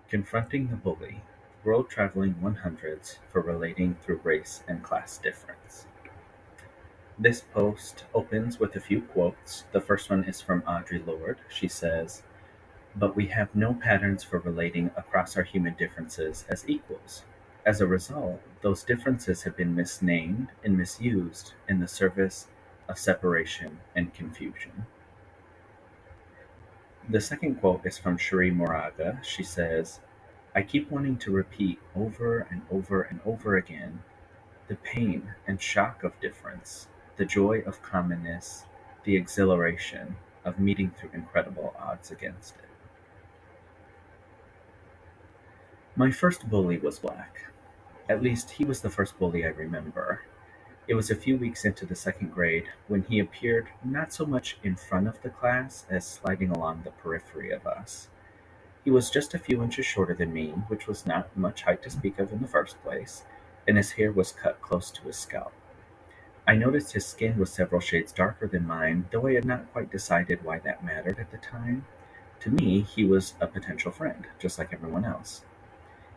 Confronting the Bully: World-Traveling 100s for Relating Through Race and Class Difference. This post opens with a few quotes. The first one is from Audre Lorde. She says, "But we have no patterns for relating across our human differences as equals. As a result, those differences have been misnamed and misused in the service of separation and confusion." The second quote is from Cherie Moraga. She says, "I keep wanting to repeat over and over and over again the pain and shock of difference, the joy of commonness, the exhilaration of meeting through incredible odds against it." My first bully was black. At least he was the first bully I remember. It was a few weeks into the second grade when he appeared not so much in front of the class as sliding along the periphery of us. He was just a few inches shorter than me, which was not much height to speak of in the first place, and his hair was cut close to his scalp. I noticed his skin was several shades darker than mine, though I had not quite decided why that mattered at the time. To me, he was a potential friend, just like everyone else.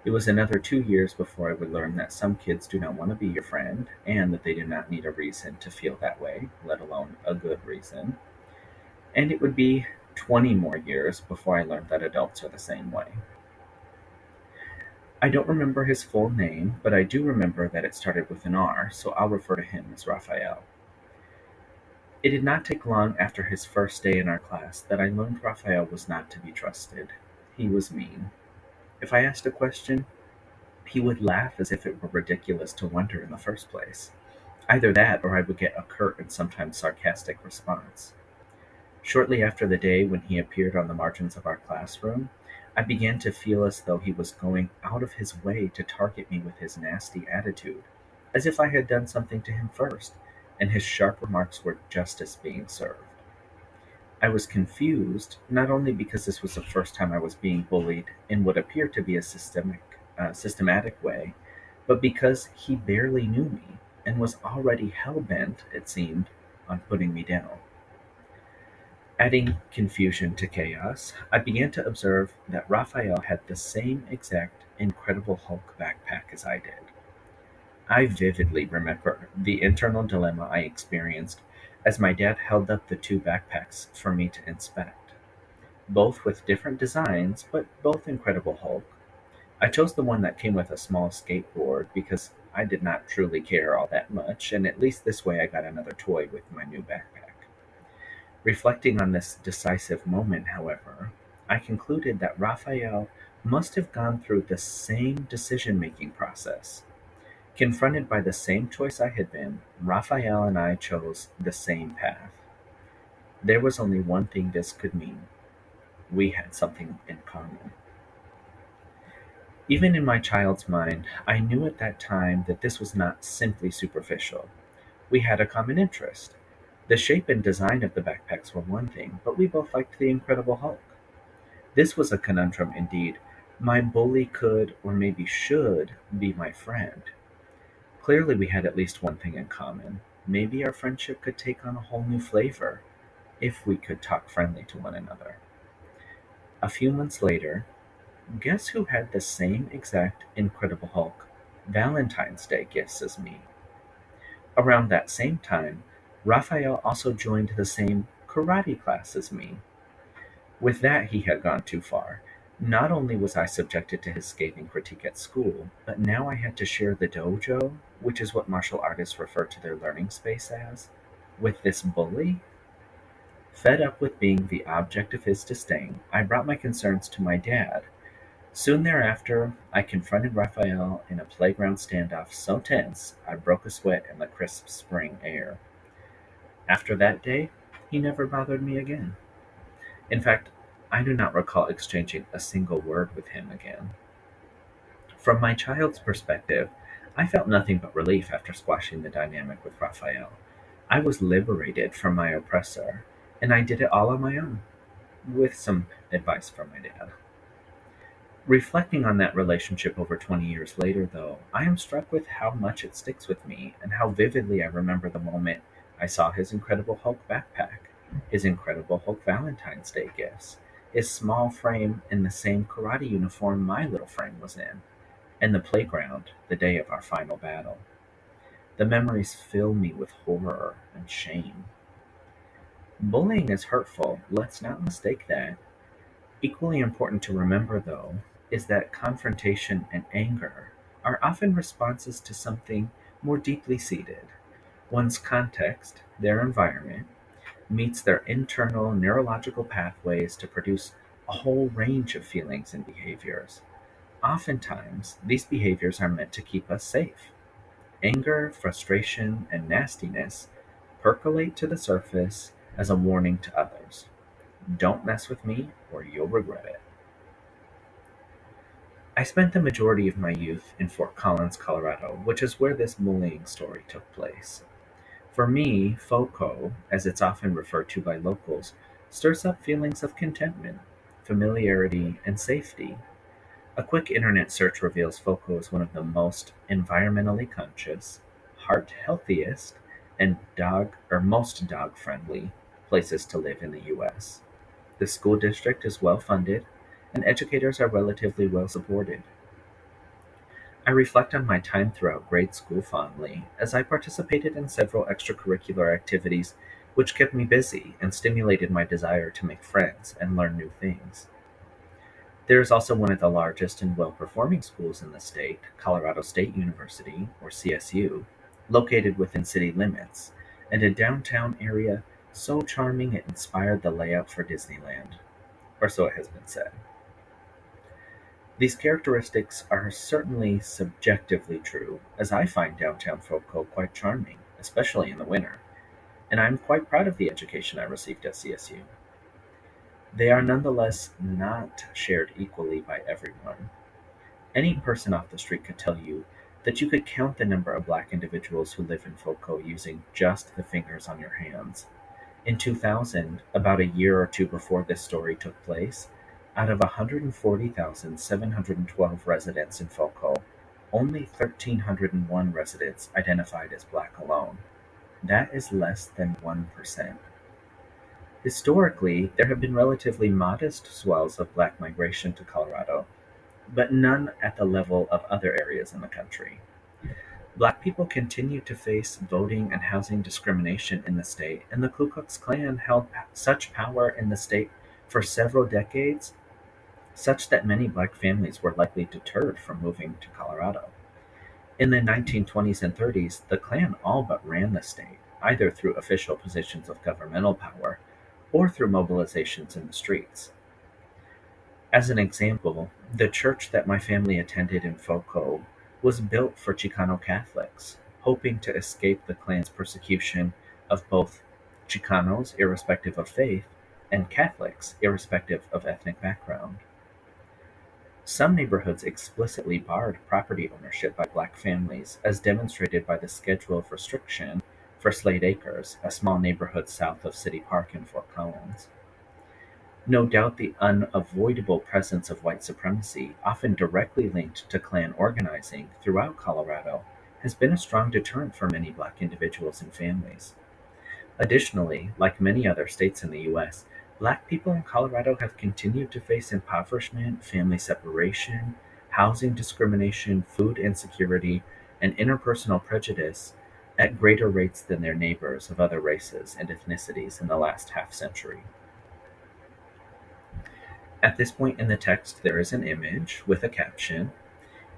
It was another 2 years before I would learn that some kids do not want to be your friend, and that they do not need a reason to feel that way, let alone a good reason. And it would be 20 more years before I learned that adults are the same way. I don't remember his full name, but I do remember that it started with an R, so I'll refer to him as Raphael. It did not take long after his first day in our class that I learned Raphael was not to be trusted. He was mean. If I asked a question, he would laugh as if it were ridiculous to wonder in the first place. Either that, or I would get a curt and sometimes sarcastic response. Shortly after the day when he appeared on the margins of our classroom, I began to feel as though he was going out of his way to target me with his nasty attitude, as if I had done something to him first, and his sharp remarks were justice being served. I was confused, not only because this was the first time I was being bullied in what appeared to be a systematic way, but because he barely knew me and was already hell-bent, it seemed, on putting me down. Adding confusion to chaos, I began to observe that Raphael had the same exact Incredible Hulk backpack as I did. I vividly remember the internal dilemma I experienced as my dad held up the two backpacks for me to inspect, both with different designs, but both Incredible Hulk. I chose the one that came with a small skateboard because I did not truly care all that much, and at least this way I got another toy with my new backpack. Reflecting on this decisive moment, however, I concluded that Raphael must have gone through the same decision-making process. Confronted by the same choice I had been, Raphael and I chose the same path. There was only one thing this could mean: we had something in common. Even in my child's mind, I knew at that time that this was not simply superficial. We had a common interest. The shape and design of the backpacks were one thing, but we both liked the Incredible Hulk. This was a conundrum indeed. My bully could, or maybe should, be my friend. Clearly, we had at least one thing in common. Maybe our friendship could take on a whole new flavor if we could talk friendly to one another. A few months later, guess who had the same exact Incredible Hulk Valentine's Day gifts as me? Around that same time, Raphael also joined the same karate class as me. With that, he had gone too far. Not only was I subjected to his scathing critique at school, but now I had to share the dojo, which is what martial artists refer to their learning space as, with this bully. Fed up with being the object of his disdain, I brought my concerns to my dad. Soon thereafter, I confronted Raphael in a playground standoff so tense I broke a sweat in the crisp spring air. After that day, he never bothered me again. In fact, I do not recall exchanging a single word with him again. From my child's perspective, I felt nothing but relief after squashing the dynamic with Raphael. I was liberated from my oppressor, and I did it all on my own, with some advice from my dad. Reflecting on that relationship over 20 years later, though, I am struck with how much it sticks with me and how vividly I remember the moment I saw his Incredible Hulk backpack, his Incredible Hulk Valentine's Day gifts, his small frame in the same karate uniform my little frame was in, and the playground the day of our final battle. The memories fill me with horror and shame. Bullying is hurtful, let's not mistake that. Equally important to remember, though, is that confrontation and anger are often responses to something more deeply seated. One's context, their environment, meets their internal neurological pathways to produce a whole range of feelings and behaviors. Oftentimes, these behaviors are meant to keep us safe. Anger, frustration, and nastiness percolate to the surface as a warning to others. Don't mess with me or you'll regret it. I spent the majority of my youth in Fort Collins, Colorado, which is where this bullying story took place. For me, FOCO, as it's often referred to by locals, stirs up feelings of contentment, familiarity, and safety. A quick internet search reveals FOCO as one of the most environmentally conscious, heart healthiest, and most dog friendly places to live in the US. The school district is well funded, and educators are relatively well supported. I reflect on my time throughout grade school fondly, as I participated in several extracurricular activities which kept me busy and stimulated my desire to make friends and learn new things. There is also one of the largest and well-performing schools in the state, Colorado State University, or CSU, located within city limits, and a downtown area so charming it inspired the layout for Disneyland, or so it has been said. These characteristics are certainly subjectively true, as I find downtown Foco quite charming, especially in the winter, and I am quite proud of the education I received at CSU. They are nonetheless not shared equally by everyone. Any person off the street could tell you that you could count the number of black individuals who live in Foco using just the fingers on your hands. In 2000, about a year or two before this story took place, out of 140,712 residents in Foco, only 1,301 residents identified as black alone. That is less than 1%. Historically, there have been relatively modest swells of black migration to Colorado, but none at the level of other areas in the country. Black people continue to face voting and housing discrimination in the state, and the Ku Klux Klan held such power in the state for several decades, such that many black families were likely deterred from moving to Colorado. In the 1920s and 30s, the Klan all but ran the state, either through official positions of governmental power or through mobilizations in the streets. As an example, the church that my family attended in Foco was built for Chicano Catholics, hoping to escape the Klan's persecution of both Chicanos, irrespective of faith, and Catholics, irrespective of ethnic background. Some neighborhoods explicitly barred property ownership by black families, as demonstrated by the Schedule of Restriction for Slade Acres, a small neighborhood south of City Park in Fort Collins. No doubt the unavoidable presence of white supremacy, often directly linked to Klan organizing throughout Colorado, has been a strong deterrent for many black individuals and families. Additionally, like many other states in the U.S., black people in Colorado have continued to face impoverishment, family separation, housing discrimination, food insecurity, and interpersonal prejudice at greater rates than their neighbors of other races and ethnicities in the last half century. At this point in the text, there is an image with a caption,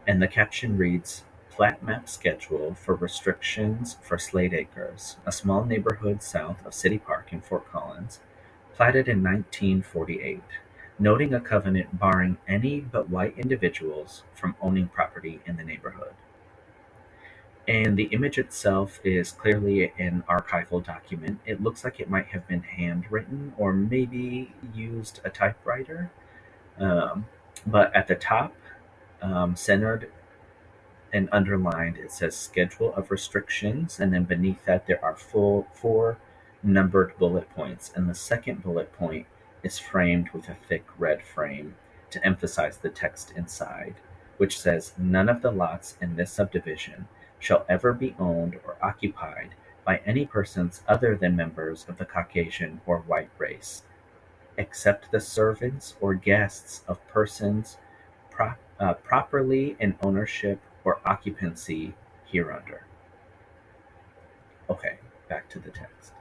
and the caption reads, Plat Map Schedule for Restrictions for Slade Acres, a small neighborhood south of City Park in Fort Collins, platted in 1948, noting a covenant barring any but white individuals from owning property in the neighborhood. And the image itself is clearly an archival document. It looks like it might have been handwritten or maybe used a typewriter. Um, but at the top, centered and underlined, it says Schedule of Restrictions, and then beneath that there are full four numbered bullet points, and the second bullet point is framed with a thick red frame to emphasize the text inside, which says, None of the lots in this subdivision shall ever be owned or occupied by any persons other than members of the Caucasian or white race. except the servants or guests of persons properly in ownership or occupancy hereunder. Okay, back to the text.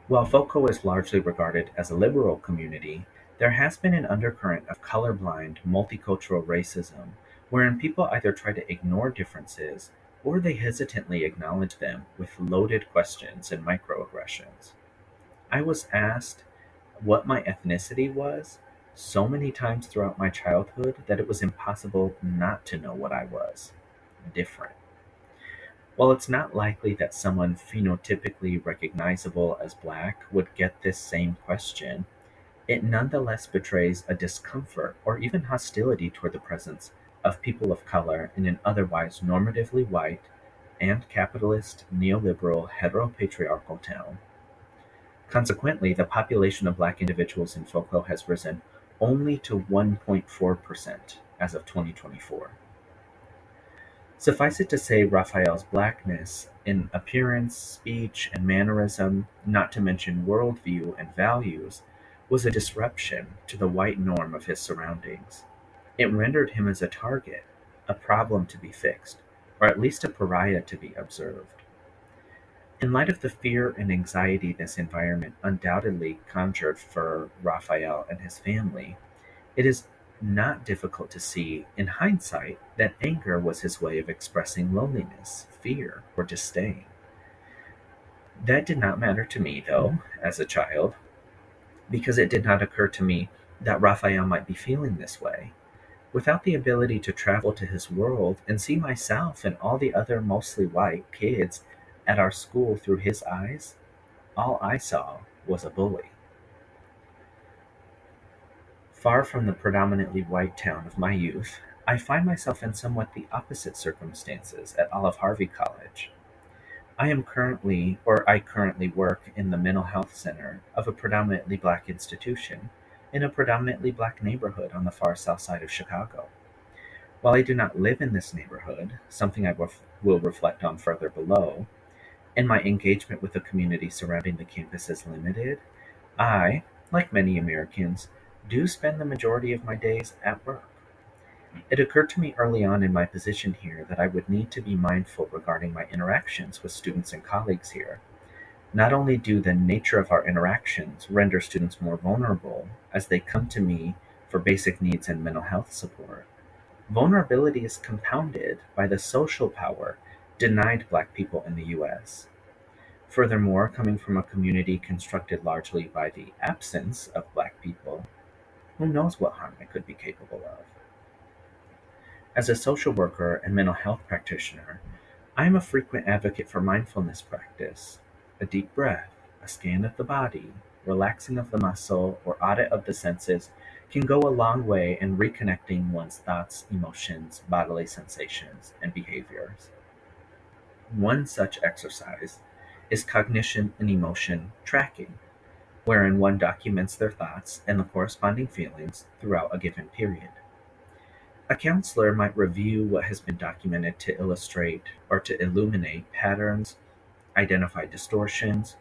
While Foucault is largely regarded as a liberal community, there has been an undercurrent of colorblind, multicultural racism wherein people either try to ignore differences or they hesitantly acknowledge them with loaded questions and microaggressions. I was asked what my ethnicity was so many times throughout my childhood that it was impossible not to know what I was: different. While it's not likely that someone phenotypically recognizable as black would get this same question, it nonetheless betrays a discomfort or even hostility toward the presence of people of color in an otherwise normatively white and capitalist, neoliberal, heteropatriarchal town. Consequently, the population of black individuals in Foucault has risen only to 1.4% as of 2024. Suffice it to say, Raphael's blackness in appearance, speech, and mannerism, not to mention worldview and values, was a disruption to the white norm of his surroundings. It rendered him as a target, a problem to be fixed, or at least a pariah to be observed. In light of the fear and anxiety this environment undoubtedly conjured for Raphael and his family, it is not difficult to see, in hindsight, that anger was his way of expressing loneliness, fear, or disdain. That did not matter to me, though, as a child, because it did not occur to me that Raphael might be feeling this way. Without the ability to travel to his world and see myself and all the other mostly white kids at our school through his eyes, all I saw was a bully. Far from the predominantly white town of my youth, I find myself in somewhat the opposite circumstances at Olive-Harvey College. I currently work in the mental health center of a predominantly black institution in a predominantly black neighborhood on the far south side of Chicago. While I do not live in this neighborhood, something will reflect on further below, and my engagement with the community surrounding the campus is limited, I, like many Americans, do spend the majority of my days at work. It occurred to me early on in my position here that I would need to be mindful regarding my interactions with students and colleagues here. Not only do the nature of our interactions render students more vulnerable as they come to me for basic needs and mental health support, vulnerability is compounded by the social power denied black people in the US. Furthermore, coming from a community constructed largely by the absence of black people, who knows what harm I could be capable of? As a social worker and mental health practitioner, I am a frequent advocate for mindfulness practice. A deep breath, a scan of the body, relaxing of the muscle, or audit of the senses can go a long way in reconnecting one's thoughts, emotions, bodily sensations, and behaviors. One such exercise is cognition and emotion tracking, wherein one documents their thoughts and the corresponding feelings throughout a given period. A counselor might review what has been documented to illustrate or to illuminate patterns, identify distortions,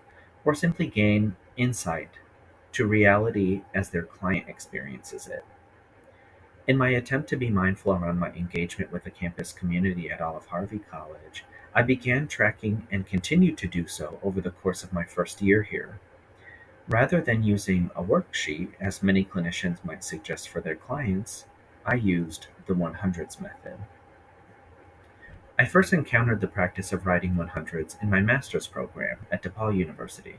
or simply gain insight to reality as their client experiences it. In my attempt to be mindful around my engagement with the campus community at Olive-Harvey College, I began tracking and continue to do so over the course of my first year here. Rather than using a worksheet, as many clinicians might suggest for their clients, I used the 100s method. I first encountered the practice of writing 100s in my master's program at DePaul University.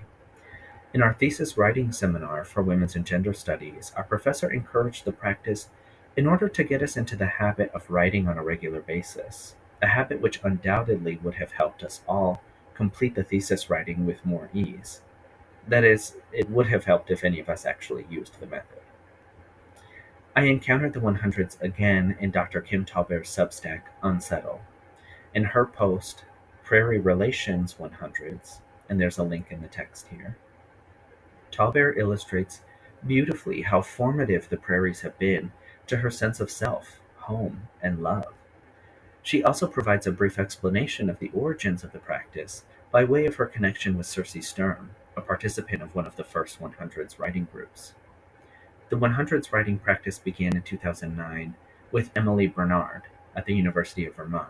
In our thesis writing seminar for Women's and Gender Studies, our professor encouraged the practice in order to get us into the habit of writing on a regular basis, a habit which undoubtedly would have helped us all complete the thesis writing with more ease. That is, it would have helped if any of us actually used the method. I encountered the 100s again in Dr. Kim Tallbear's Substack, Unsettle. In her post, Prairie Relations 100s, and there's a link in the text here, Tallbear illustrates beautifully how formative the prairies have been to her sense of self, home, and love. She also provides a brief explanation of the origins of the practice by way of her connection with Cersei Sturm, a participant of one of the first 100's writing groups. The 100's writing practice began in 2009 with Emily Bernard at the University of Vermont.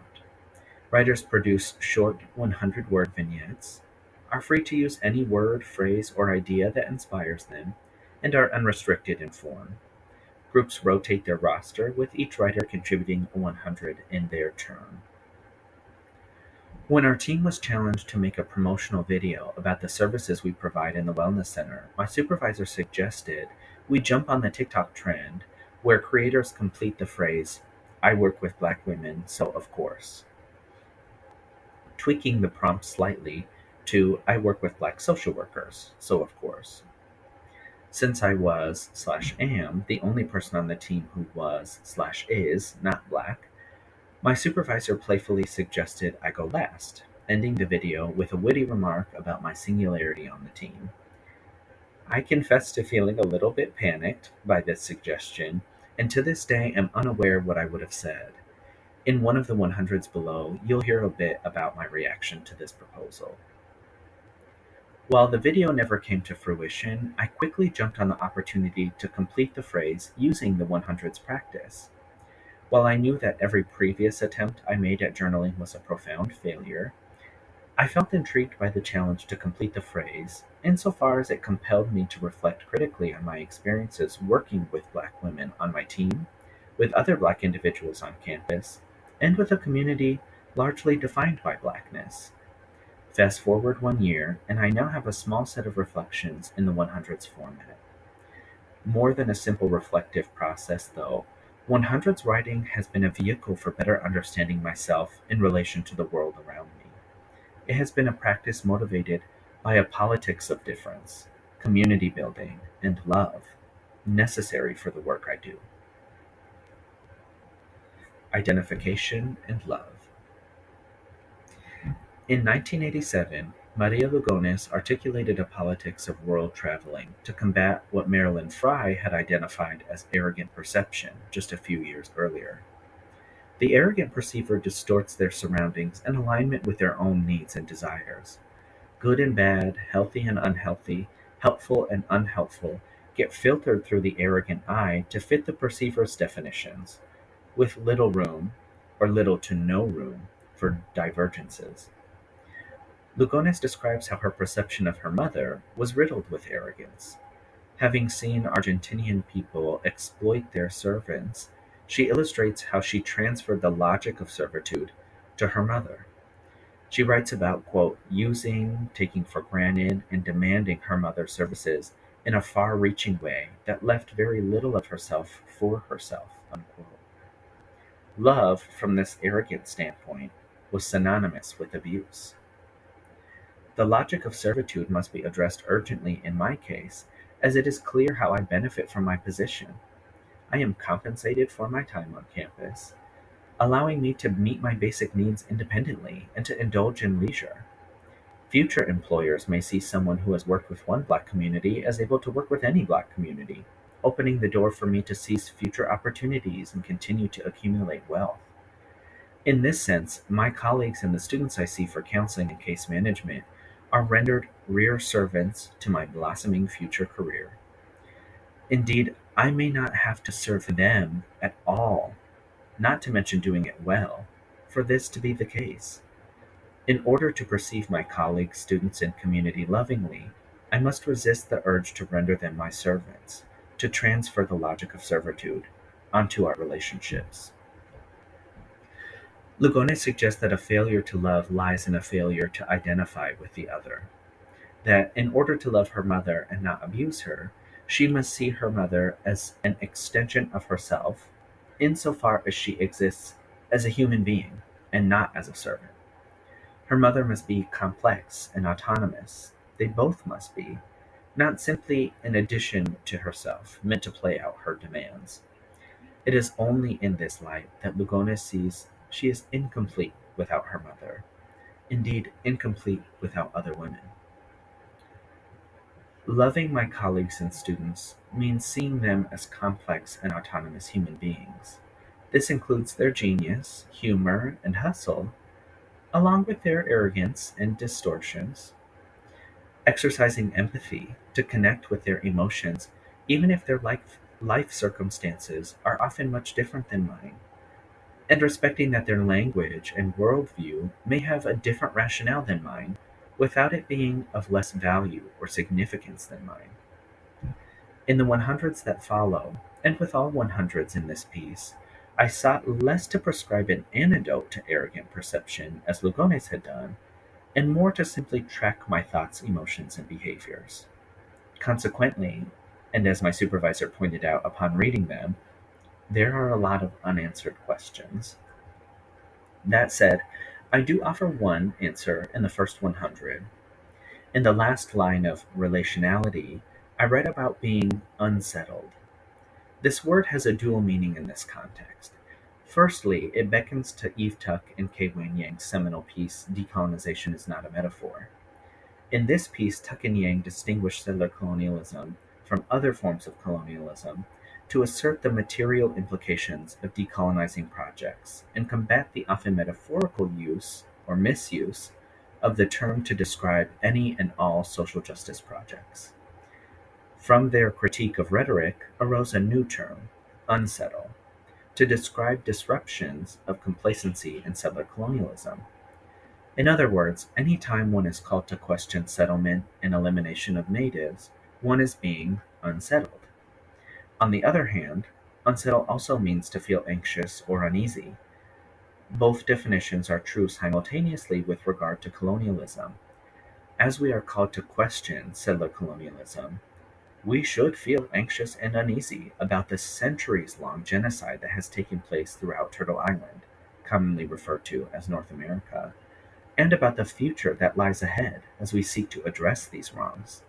Writers produce short 100-word vignettes, are free to use any word, phrase, or idea that inspires them, and are unrestricted in form. Groups rotate their roster, with each writer contributing a 100 in their turn. When our team was challenged to make a promotional video about the services we provide in the Wellness Center, my supervisor suggested we jump on the TikTok trend where creators complete the phrase, "I work with Black women, so of course," tweaking the prompt slightly to "I work with Black social workers, so of course." Since I was/am the only person on the team who was/is not Black, my supervisor playfully suggested I go last, ending the video with a witty remark about my singularity on the team. I confess to feeling a little bit panicked by this suggestion, and to this day am unaware what I would have said. In one of the 100s below, you'll hear a bit about my reaction to this proposal. While the video never came to fruition, I quickly jumped on the opportunity to complete the phrase using the 100's practice. While I knew that every previous attempt I made at journaling was a profound failure, I felt intrigued by the challenge to complete the phrase, insofar as it compelled me to reflect critically on my experiences working with Black women on my team, with other Black individuals on campus, and with a community largely defined by Blackness. Fast forward 1 year, and I now have a small set of reflections in the 100's format. More than a simple reflective process, though, 100's writing has been a vehicle for better understanding myself in relation to the world around me. It has been a practice motivated by a politics of difference, community building, and love, necessary for the work I do. Identification and love. In 1987, Maria Lugones articulated a politics of world traveling to combat what Marilyn Frye had identified as arrogant perception just a few years earlier. The arrogant perceiver distorts their surroundings in alignment with their own needs and desires. Good and bad, healthy and unhealthy, helpful and unhelpful get filtered through the arrogant eye to fit the perceiver's definitions, with little room, or little to no room, for divergences. Lugones describes how her perception of her mother was riddled with arrogance. Having seen Argentinian people exploit their servants, she illustrates how she transferred the logic of servitude to her mother. She writes about, quote, using, taking for granted, and demanding her mother's services in a far-reaching way that left very little of herself for herself, unquote. Love, from this arrogant standpoint, was synonymous with abuse. The logic of servitude must be addressed urgently in my case, as it is clear how I benefit from my position. I am compensated for my time on campus, allowing me to meet my basic needs independently and to indulge in leisure. Future employers may see someone who has worked with one Black community as able to work with any Black community, opening the door for me to seize future opportunities and continue to accumulate wealth. In this sense, my colleagues and the students I see for counseling and case management are rendered rear servants to my blossoming future career. Indeed, I may not have to serve them at all, not to mention doing it well, for this to be the case. In order to perceive my colleagues, students, and community lovingly, I must resist the urge to render them my servants, to transfer the logic of servitude onto our relationships. Lugones suggests that a failure to love lies in a failure to identify with the other. That in order to love her mother and not abuse her, she must see her mother as an extension of herself, insofar as she exists as a human being and not as a servant. Her mother must be complex and autonomous. They both must be, not simply an addition to herself, meant to play out her demands. It is only in this light that Lugones sees she is incomplete without her mother, indeed incomplete without other women. Loving my colleagues and students means seeing them as complex and autonomous human beings. This includes their genius, humor, and hustle, along with their arrogance and distortions. exercising empathy to connect with their emotions, even if their life circumstances are often much different than mine, and respecting that their language and worldview may have a different rationale than mine, without it being of less value or significance than mine. In the 100s that follow, and with all 100s in this piece, I sought less to prescribe an antidote to arrogant perception, as Lugones had done, and more to simply track my thoughts, emotions, and behaviors. Consequently, and as my supervisor pointed out upon reading them, there are a lot of unanswered questions. That said, I do offer one answer in the first 100. In the last line of relationality, I write about being unsettled. This word has a dual meaning in this context. Firstly, it beckons to Eve Tuck and Kei Wan Yang's seminal piece, Decolonization is Not a Metaphor. In this piece, Tuck and Yang distinguish settler colonialism from other forms of colonialism to assert the material implications of decolonizing projects and combat the often metaphorical use or misuse of the term to describe any and all social justice projects. From their critique of rhetoric arose a new term, unsettle, to describe disruptions of complacency in settler colonialism. In other words, any time one is called to question settlement and elimination of natives, one is being unsettled. On the other hand, unsettle also means to feel anxious or uneasy. Both definitions are true simultaneously with regard to colonialism. As we are called to question settler colonialism, we should feel anxious and uneasy about the centuries-long genocide that has taken place throughout Turtle Island, commonly referred to as North America, and about the future that lies ahead as we seek to address these wrongs.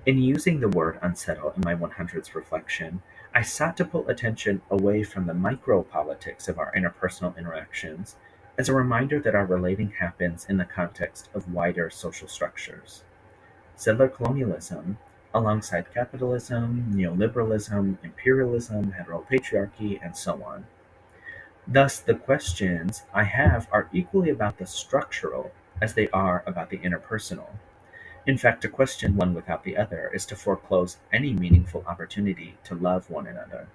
In using the word unsettle in my 100s reflection, I sought to pull attention away from the micro-politics of our interpersonal interactions as a reminder that our relating happens in the context of wider social structures. Settler colonialism, alongside capitalism, neoliberalism, imperialism, heteropatriarchy, and so on. Thus, the questions I have are equally about the structural as they are about the interpersonal. In fact, to question one without the other is to foreclose any meaningful opportunity to love one another.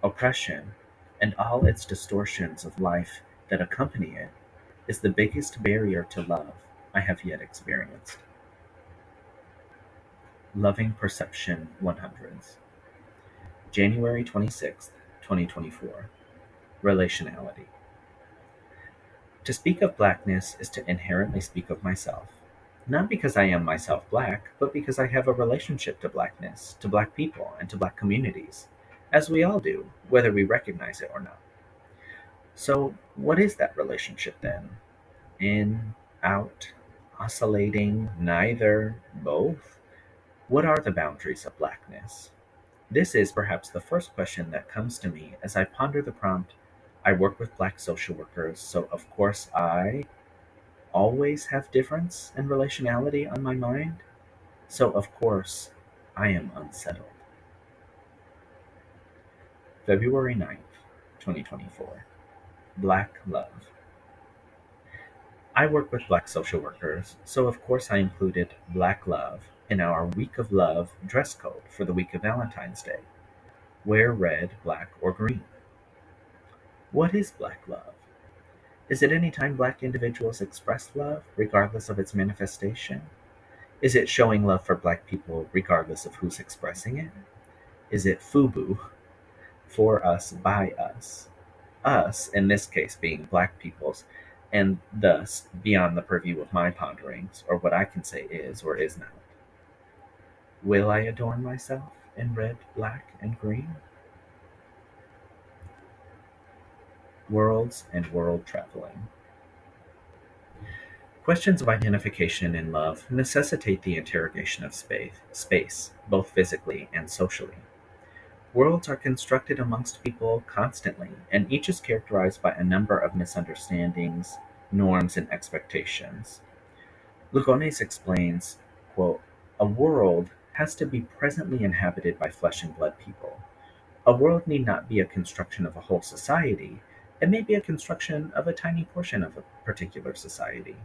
Oppression, and all its distortions of life that accompany it, is the biggest barrier to love I have yet experienced. Loving Perception 100s. January 26th, 2024. Relationality. To speak of blackness is to inherently speak of myself. Not because I am myself black, but because I have a relationship to blackness, to black people, and to black communities, as we all do, whether we recognize it or not. So, what is that relationship then? In, out, oscillating, neither, both? What are the boundaries of blackness? This is perhaps the first question that comes to me as I ponder the prompt. I work with black social workers, so of course I always have difference and relationality on my mind, so of course I am unsettled. February 9th, 2024. Black Love. I work with black social workers, so of course I included Black Love in our Week of Love dress code for the week of Valentine's Day. Wear red, black, or green. What is black love? Is it any time black individuals express love, regardless of its manifestation? Is it showing love for black people regardless of who's expressing it? Is it FUBU, for us, by us? Us, in this case, being black peoples, and thus beyond the purview of my ponderings, or what I can say is or is not. Will I adorn myself in red, black, and green? Worlds and world traveling. Questions of identification in love necessitate the interrogation of space, both physically and socially. Worlds are constructed amongst people constantly, and each is characterized by a number of misunderstandings, norms, and expectations. Lugones explains, quote, "A world has to be presently inhabited by flesh and blood people. A world need not be a construction of a whole society, it may be a construction of a tiny portion of a particular society.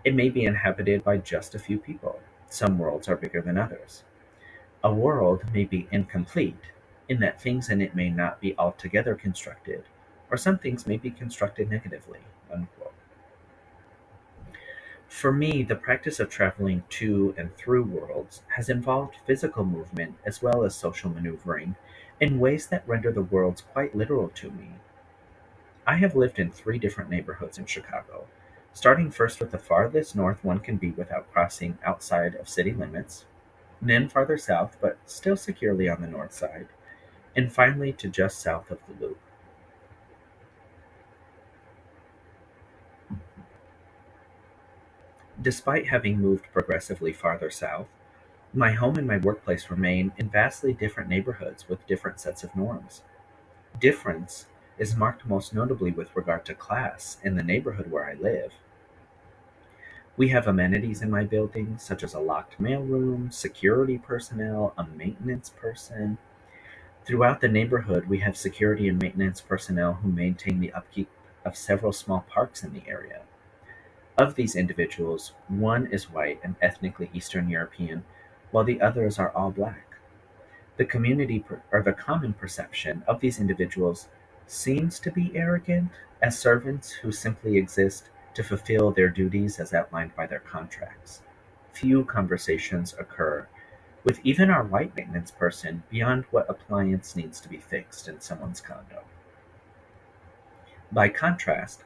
It may be inhabited by just a few people. Some worlds are bigger than others. A world may be incomplete in that things in it may not be altogether constructed, or some things may be constructed negatively. Unquote. For me, the practice of traveling to and through worlds has involved physical movement as well as social maneuvering in ways that render the worlds quite literal to me. I have lived in three different neighborhoods in Chicago, starting first with the farthest north one can be without crossing outside of city limits, then farther south but still securely on the north side, and finally to just south of the Loop. Despite having moved progressively farther south, my home and my workplace remain in vastly different neighborhoods with different sets of norms. Difference is marked most notably with regard to class in the neighborhood where I live. We have amenities in my building, such as a locked mailroom, security personnel, a maintenance person. Throughout the neighborhood, we have security and maintenance personnel who maintain the upkeep of several small parks in the area. Of these individuals, one is white and ethnically Eastern European, while the others are all black. The common perception of these individuals seems to be arrogant, as servants who simply exist to fulfill their duties as outlined by their contracts. Few conversations occur with even our white maintenance person beyond what appliance needs to be fixed in someone's condo. By contrast,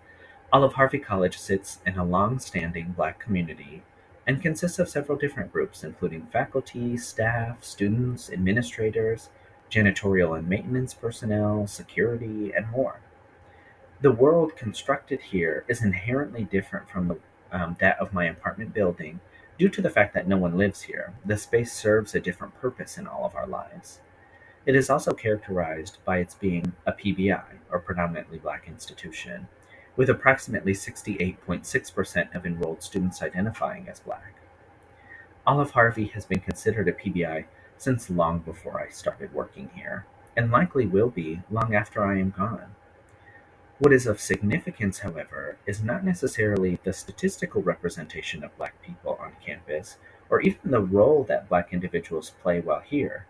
Olive-Harvey College sits in a long-standing Black community and consists of several different groups, including faculty, staff, students, administrators, janitorial and maintenance personnel, security, and more. The world constructed here is inherently different from that of my apartment building due to the fact that no one lives here. The space serves a different purpose in all of our lives. It is also characterized by its being a PBI, or predominantly black institution, with approximately 68.6% of enrolled students identifying as black. Olive Harvey has been considered a PBI since long before I started working here, and likely will be long after I am gone. What is of significance, however, is not necessarily the statistical representation of black people on campus, or even the role that black individuals play while here.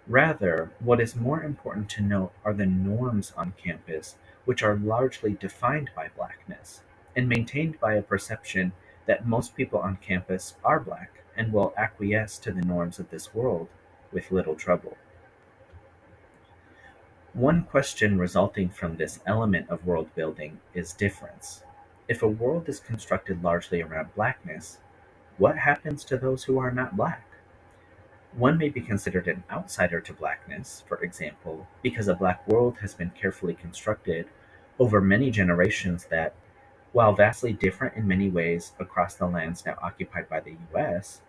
Rather, what is more important to note are the norms on campus, which are largely defined by blackness and maintained by a perception that most people on campus are black and will acquiesce to the norms of this world with little trouble. One question resulting from this element of world building is difference. If a world is constructed largely around blackness, what happens to those who are not black? One may be considered an outsider to blackness, for example, because a black world has been carefully constructed over many generations that, while vastly different in many ways across the lands now occupied by the US,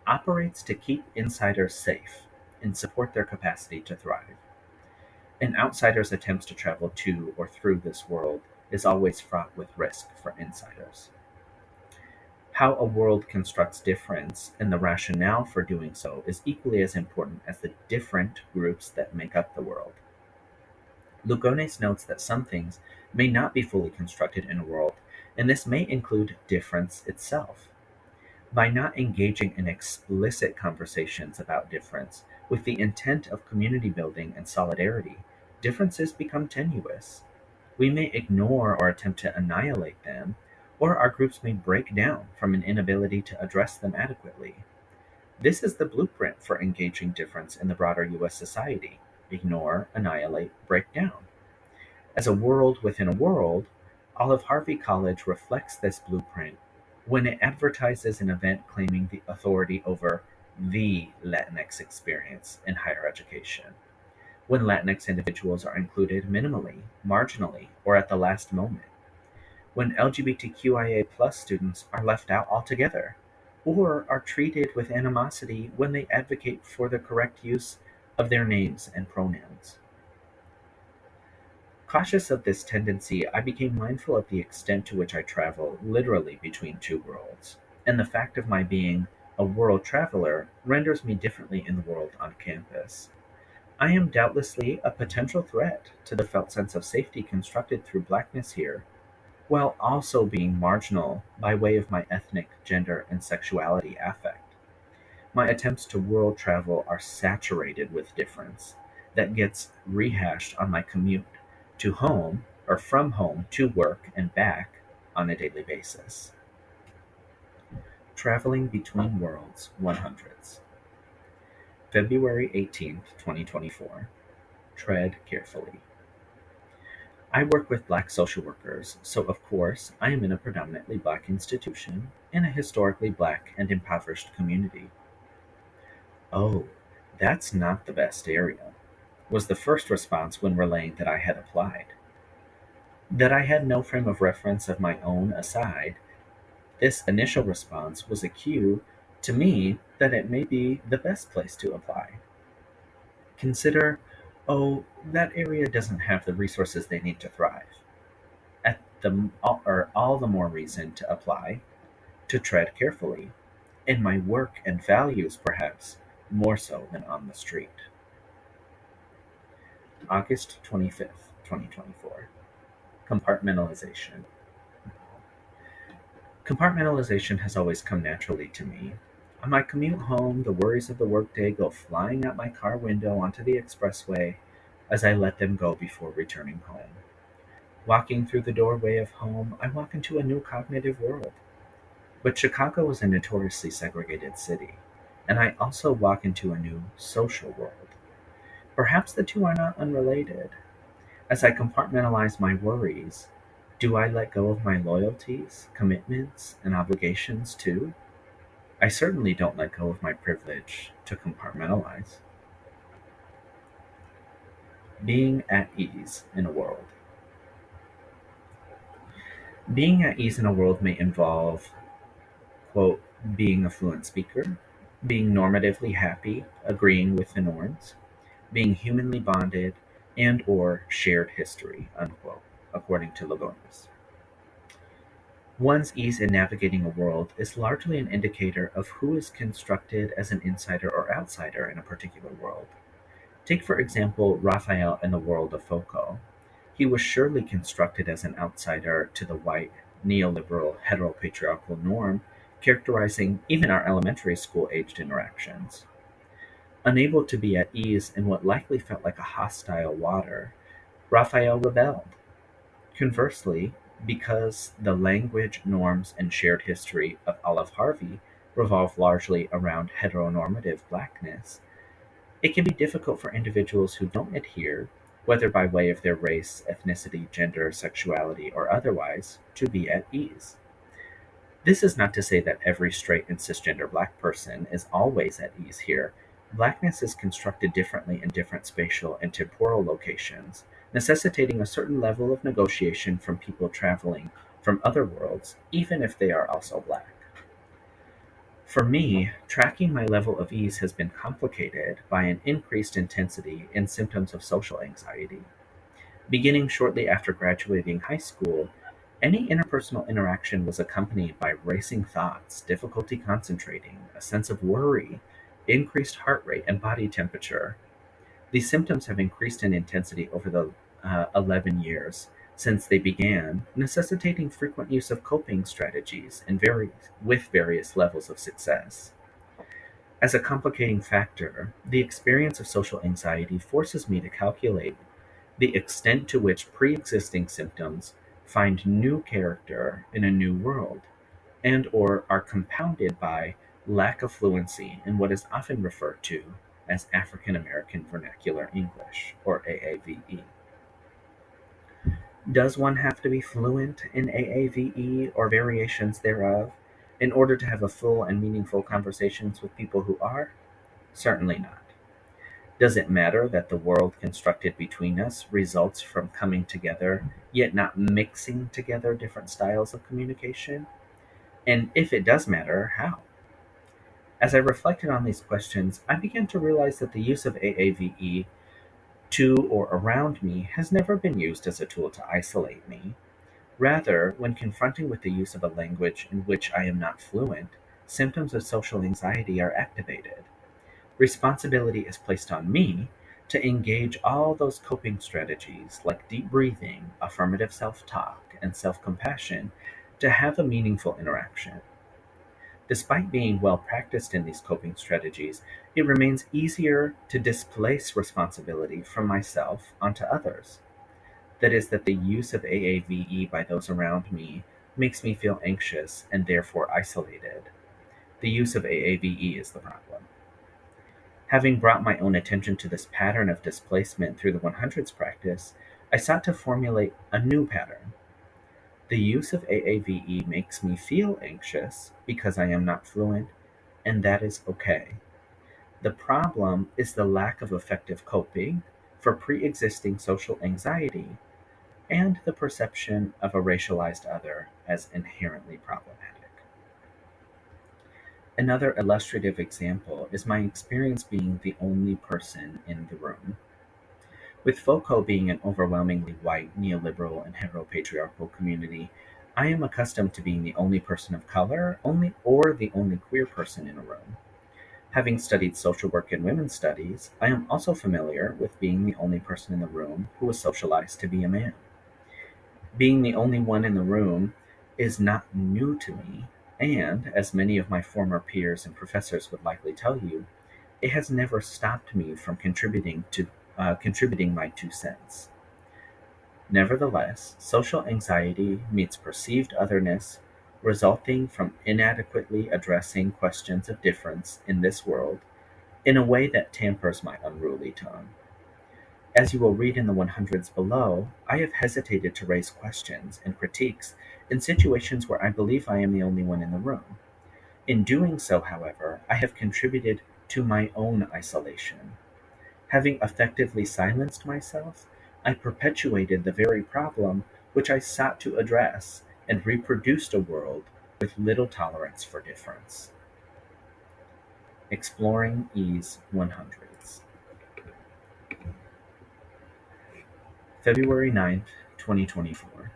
operates to keep insiders safe and support their capacity to thrive. An outsider's attempts to travel to or through this world is always fraught with risk for insiders. How a world constructs difference and the rationale for doing so is equally as important as the different groups that make up the world. Lugones notes that some things may not be fully constructed in a world, and this may include difference itself. By not engaging in explicit conversations about difference with the intent of community building and solidarity, differences become tenuous. We may ignore or attempt to annihilate them, or our groups may break down from an inability to address them adequately. This is the blueprint for engaging difference in the broader US society: ignore, annihilate, break down. As a world within a world, Olive-Harvey College reflects this blueprint when it advertises an event claiming the authority over the Latinx experience in higher education, when Latinx individuals are included minimally, marginally, or at the last moment, when LGBTQIA+ students are left out altogether, or are treated with animosity when they advocate for the correct use of their names and pronouns. Cautious of this tendency, I became mindful of the extent to which I travel literally between two worlds, and the fact of my being a world traveler renders me differently in the world on campus. I am doubtlessly a potential threat to the felt sense of safety constructed through blackness here, while also being marginal by way of my ethnic, gender, and sexuality affect. My attempts to world travel are saturated with difference that gets rehashed on my commute to home or from home to work and back on a daily basis. Traveling Between Worlds 100s. February 18th, 2024. Tread carefully. I work with Black social workers, so of course I am in a predominantly Black institution in a historically Black and impoverished community. "Oh, that's not the best area," was the first response when relaying that I had applied. That I had no frame of reference of my own aside, this initial response was a cue to me that it may be the best place to apply. Consider, "Oh, that area doesn't have the resources they need to thrive." Or all the more reason to apply, to tread carefully, in my work and values perhaps, more so than on the street. August 25th, 2024. Compartmentalization. Compartmentalization has always come naturally to me. On my commute home, the worries of the workday go flying out my car window onto the expressway as I let them go before returning home. Walking through the doorway of home, I walk into a new cognitive world. But Chicago is a notoriously segregated city, and I also walk into a new social world. Perhaps the two are not unrelated. As I compartmentalize my worries, do I let go of my loyalties, commitments, and obligations too? I certainly don't let go of my privilege to compartmentalize. Being at ease in a world. Being at ease in a world may involve, quote, being a fluent speaker, being normatively happy, agreeing with the norms, being humanly bonded, and or shared history, unquote, according to Lugones. One's ease in navigating a world is largely an indicator of who is constructed as an insider or outsider in a particular world. Take, for example, Raphael in the world of Foucault. He was surely constructed as an outsider to the white, neoliberal, heteropatriarchal norm, characterizing even our elementary school aged interactions. Unable to be at ease in what likely felt like a hostile water, Raphael rebelled. Conversely, because the language, norms, and shared history of Olive-Harvey revolve largely around heteronormative blackness, it can be difficult for individuals who don't adhere, whether by way of their race, ethnicity, gender, sexuality, or otherwise, to be at ease. This is not to say that every straight and cisgender Black person is always at ease here. Blackness is constructed differently in different spatial and temporal locations, necessitating a certain level of negotiation from people traveling from other worlds, even if they are also Black. For me, tracking my level of ease has been complicated by an increased intensity in symptoms of social anxiety. Beginning shortly after graduating high school, any interpersonal interaction was accompanied by racing thoughts, difficulty concentrating, a sense of worry, increased heart rate, and body temperature. These symptoms have increased in intensity over the 11 years since they began, necessitating frequent use of coping strategies with various levels of success. As a complicating factor, the experience of social anxiety forces me to calculate the extent to which pre-existing symptoms find new character in a new world, and or are compounded by lack of fluency in what is often referred to as African American Vernacular English, or AAVE. Does one have to be fluent in AAVE or variations thereof in order to have a full and meaningful conversations with people who are? Certainly not. Does it matter that the world constructed between us results from coming together, yet not mixing together different styles of communication? And if it does matter, how? As I reflected on these questions, I began to realize that the use of AAVE to or around me has never been used as a tool to isolate me. Rather, when confronting with the use of a language in which I am not fluent, symptoms of social anxiety are activated. Responsibility is placed on me to engage all those coping strategies like deep breathing, affirmative self talk, and self-compassion to have a meaningful interaction. Despite being well practiced in these coping strategies, it remains easier to displace responsibility from myself onto others. That is, that the use of AAVE by those around me makes me feel anxious and therefore isolated. The use of AAVE is the problem. Having brought my own attention to this pattern of displacement through the 100s practice, I sought to formulate a new pattern. The use of AAVE makes me feel anxious because I am not fluent, and that is okay. The problem is the lack of effective coping for pre existing social anxiety and the perception of a racialized other as inherently problematic. Another illustrative example is my experience being the only person in the room. With FOCO being an overwhelmingly white, neoliberal, and heteropatriarchal community, I am accustomed to being the only person of color, only or the only queer person in a room. Having studied social work and women's studies, I am also familiar with being the only person in the room who was socialized to be a man. Being the only one in the room is not new to me, and, as many of my former peers and professors would likely tell you, it has never stopped me from contributing my 2 cents. Nevertheless, social anxiety meets perceived otherness resulting from inadequately addressing questions of difference in this world in a way that tampers my unruly tongue. As you will read in the 100s below, I have hesitated to raise questions and critiques in situations where I believe I am the only one in the room. In doing so, however, I have contributed to my own isolation. Having effectively silenced myself, I perpetuated the very problem which I sought to address and reproduced a world with little tolerance for difference. Exploring E's 100s. February 9th, 2024.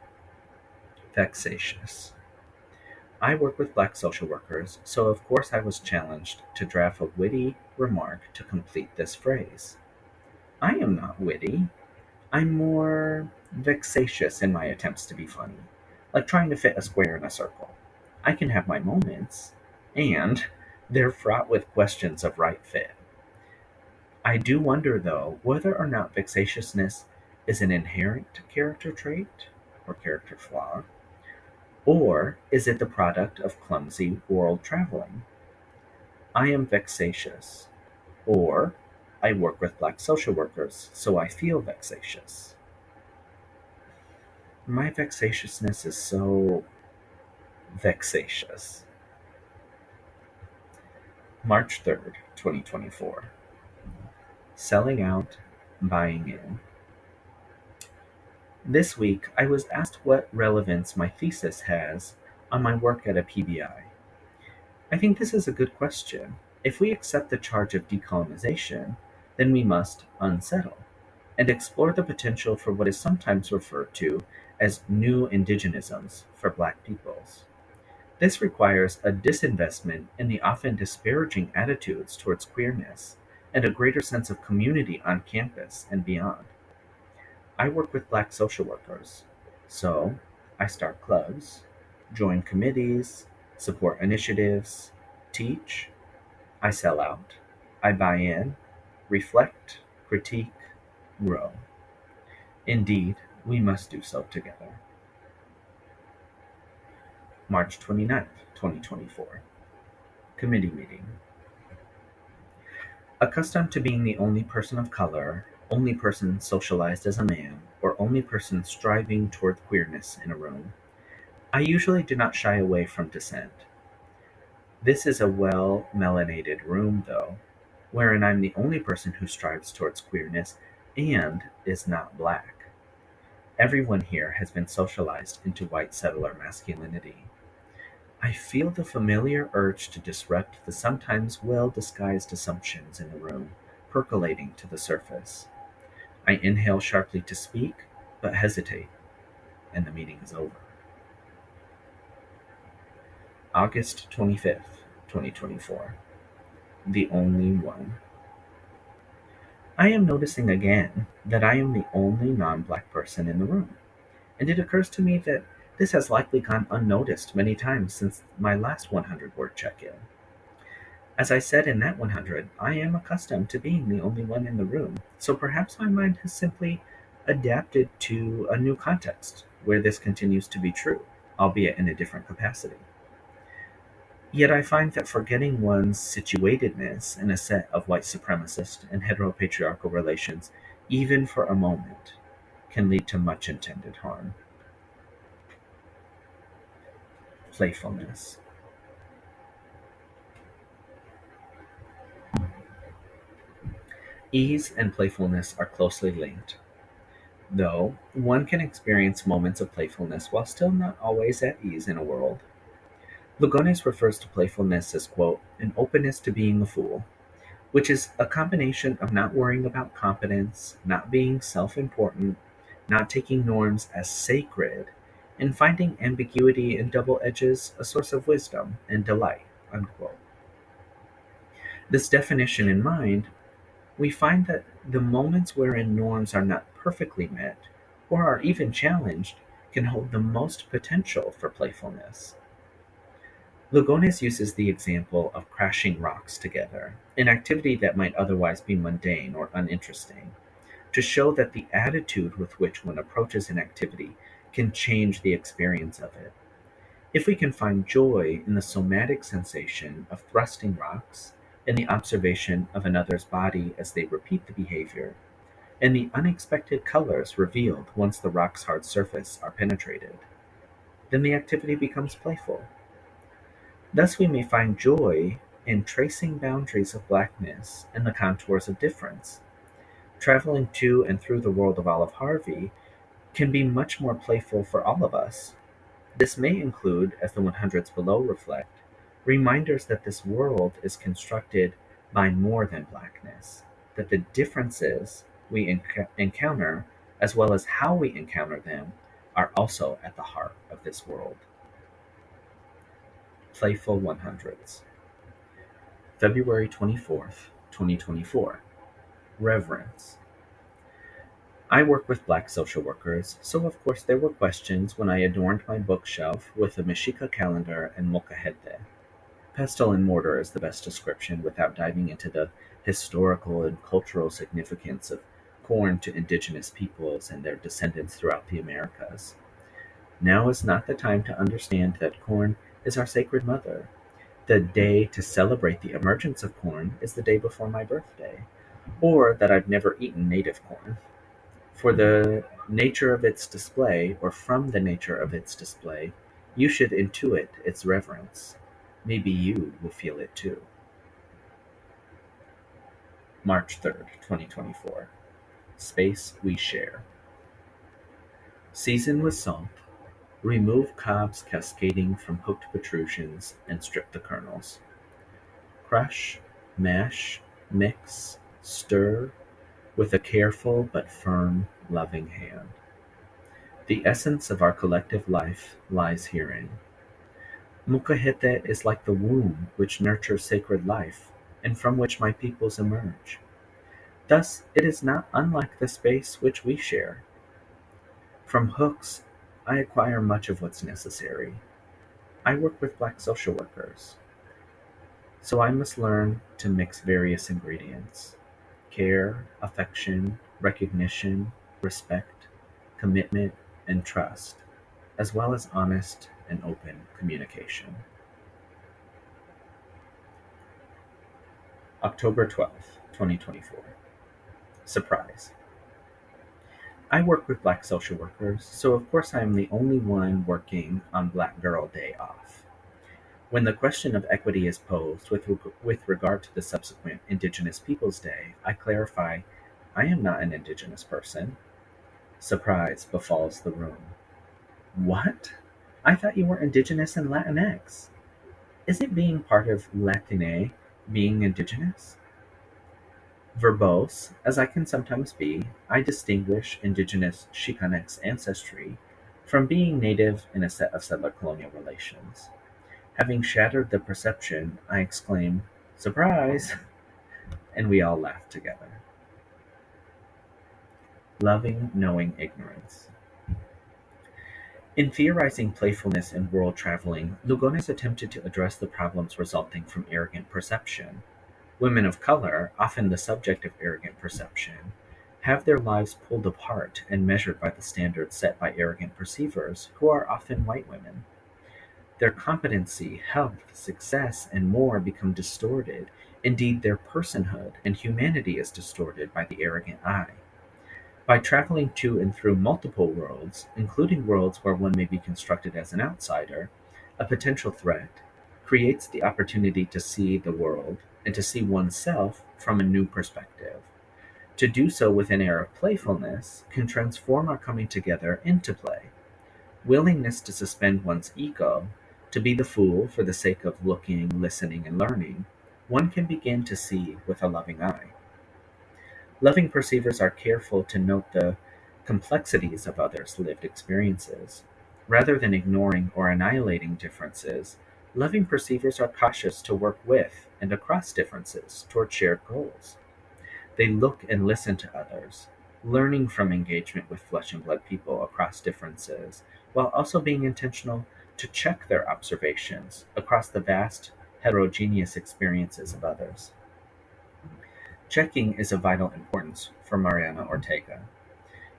Vexatious. I work with Black social workers, so of course I was challenged to draft a witty remark to complete this phrase. I am not witty. I'm more vexatious in my attempts to be funny, like trying to fit a square in a circle. I can have my moments, and they're fraught with questions of right fit. I do wonder, though, whether or not vexatiousness is an inherent character trait or character flaw, or is it the product of clumsy world traveling? I am vexatious, or I work with Black social workers, so I feel vexatious. My vexatiousness is so vexatious. March 3rd, 2024. Selling out, buying in. This week, I was asked what relevance my thesis has on my work at a PBI. I think this is a good question. If we accept the charge of decolonization, then we must unsettle and explore the potential for what is sometimes referred to as new indigenisms for Black peoples. This requires a disinvestment in the often disparaging attitudes towards queerness and a greater sense of community on campus and beyond. I work with Black social workers, so I start clubs, join committees, support initiatives, teach, I sell out, I buy in, reflect, critique, grow. Indeed, we must do so together. March 29th, 2024. Committee meeting. Accustomed to being the only person of color, only person socialized as a man, or only person striving toward queerness in a room, I usually do not shy away from dissent. This is a well melanated room, though, wherein I'm the only person who strives towards queerness and is not Black. Everyone here has been socialized into white settler masculinity. I feel the familiar urge to disrupt the sometimes well-disguised assumptions in the room percolating to the surface. I inhale sharply to speak, but hesitate, and the meeting is over. August 25th, 2024. The only one. I am noticing again that I am the only non-Black person in the room, and it occurs to me that this has likely gone unnoticed many times since my last 100-word check-in. As I said in that 100, I am accustomed to being the only one in the room, so perhaps my mind has simply adapted to a new context where this continues to be true, albeit in a different capacity. Yet I find that forgetting one's situatedness in a set of white supremacist and heteropatriarchal relations, even for a moment, can lead to much intended harm. Playfulness. Ease and playfulness are closely linked, though one can experience moments of playfulness while still not always at ease in a world. Lugones refers to playfulness as, quote, an openness to being a fool, which is a combination of not worrying about competence, not being self important, not taking norms as sacred, and finding ambiguity in double edges a source of wisdom and delight. Unquote. This definition in mind, we find that the moments wherein norms are not perfectly met, or are even challenged, can hold the most potential for playfulness. Lugones uses the example of crashing rocks together, an activity that might otherwise be mundane or uninteresting, to show that the attitude with which one approaches an activity can change the experience of it. If we can find joy in the somatic sensation of thrusting rocks, in the observation of another's body as they repeat the behavior, and the unexpected colors revealed once the rock's hard surface are penetrated, then the activity becomes playful. Thus we may find joy in tracing boundaries of blackness and the contours of difference. Traveling to and through the world of Olive-Harvey can be much more playful for all of us. This may include, as the 100s below reflect, reminders that this world is constructed by more than blackness, that the differences we encounter, as well as how we encounter them, are also at the heart of this world. Playful 100s. February 24th, 2024. Reverence. I work with Black social workers, so of course there were questions when I adorned my bookshelf with a Mexica calendar and molcajete. Pestle and mortar is the best description without diving into the historical and cultural significance of corn to indigenous peoples and their descendants throughout the Americas. Now is not the time to understand that corn is our sacred mother. The day to celebrate the emergence of corn is the day before my birthday, or that I've never eaten native corn. For the nature of its display, or from the nature of its display, you should intuit its reverence. Maybe you will feel it too. March 3rd, 2024. Space we share. Season with salt. Remove cobs cascading from hooked protrusions and strip the kernels. Crush, mash, mix, stir with a careful but firm, loving hand. The essence of our collective life lies herein. Mukahete is like the womb which nurtures sacred life, and from which my peoples emerge. Thus it is not unlike the space which we share. From hooks I acquire much of what's necessary. I work with Black social workers, so I must learn to mix various ingredients: care, affection, recognition, respect, commitment, and trust, as well as honest and open communication. October 12th, 2024. Surprise. I work with Black social workers, so of course I am the only one working on Black Girl Day off. When the question of equity is posed with regard to the subsequent Indigenous Peoples Day, I clarify I am not an Indigenous person. Surprise befalls the room. What? I thought you were Indigenous and Latinx. Isn't being part of Latine being Indigenous? Verbose, as I can sometimes be, I distinguish Indigenous Chicanx ancestry from being native in a set of settler-colonial relations. Having shattered the perception, I exclaim, "Surprise!" and we all laugh together. Loving knowing ignorance. In theorizing playfulness in world traveling, Lugones attempted to address the problems resulting from arrogant perception. Women of color, often the subject of arrogant perception, have their lives pulled apart and measured by the standards set by arrogant perceivers, who are often white women. Their competency, health, success, and more become distorted. Indeed, their personhood and humanity is distorted by the arrogant eye. By traveling to and through multiple worlds, including worlds where one may be constructed as an outsider, a potential threat creates the opportunity to see the world and to see oneself from a new perspective. To do so with an air of playfulness can transform our coming together into play. Willingness to suspend one's ego, to be the fool for the sake of looking, listening, and learning, one can begin to see with a loving eye. Loving perceivers are careful to note the complexities of others' lived experiences. Rather than ignoring or annihilating differences, loving perceivers are cautious to work with and across differences toward shared goals. They look and listen to others, learning from engagement with flesh and blood people across differences, while also being intentional to check their observations across the vast, heterogeneous experiences of others. Checking is of vital importance for Mariana Ortega.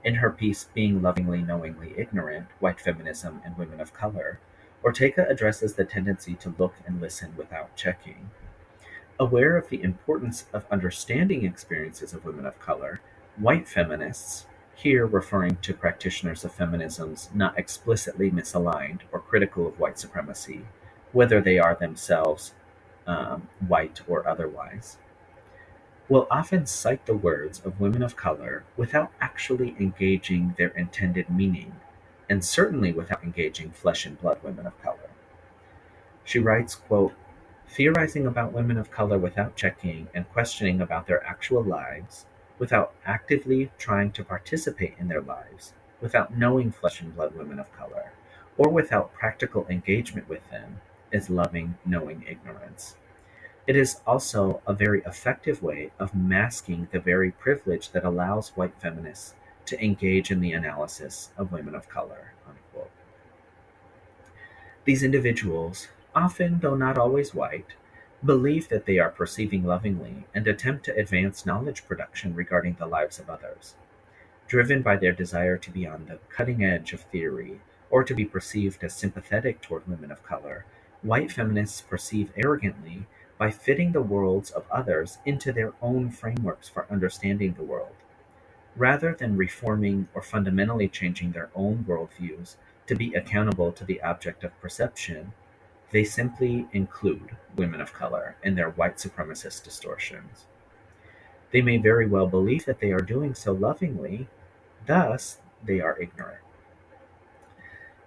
In her piece Being Lovingly Knowingly Ignorant: White Feminism and Women of Color, Ortega addresses the tendency to look and listen without checking. Aware of the importance of understanding experiences of women of color, white feminists, here referring to practitioners of feminisms not explicitly misaligned or critical of white supremacy, whether they are themselves white or otherwise, will often cite the words of women of color without actually engaging their intended meaning, and certainly without engaging flesh and blood women of color. She writes, quote, theorizing about women of color without checking and questioning about their actual lives, without actively trying to participate in their lives, without knowing flesh and blood women of color, or without practical engagement with them, is loving, knowing ignorance. It is also a very effective way of masking the very privilege that allows white feminists to engage in the analysis of women of color. Unquote. These individuals, often though not always white, believe that they are perceiving lovingly and attempt to advance knowledge production regarding the lives of others. Driven by their desire to be on the cutting edge of theory or to be perceived as sympathetic toward women of color, white feminists perceive arrogantly by fitting the worlds of others into their own frameworks for understanding the world. Rather than reforming or fundamentally changing their own worldviews to be accountable to the object of perception, they simply include women of color in their white supremacist distortions. They may very well believe that they are doing so lovingly, thus, they are ignorant.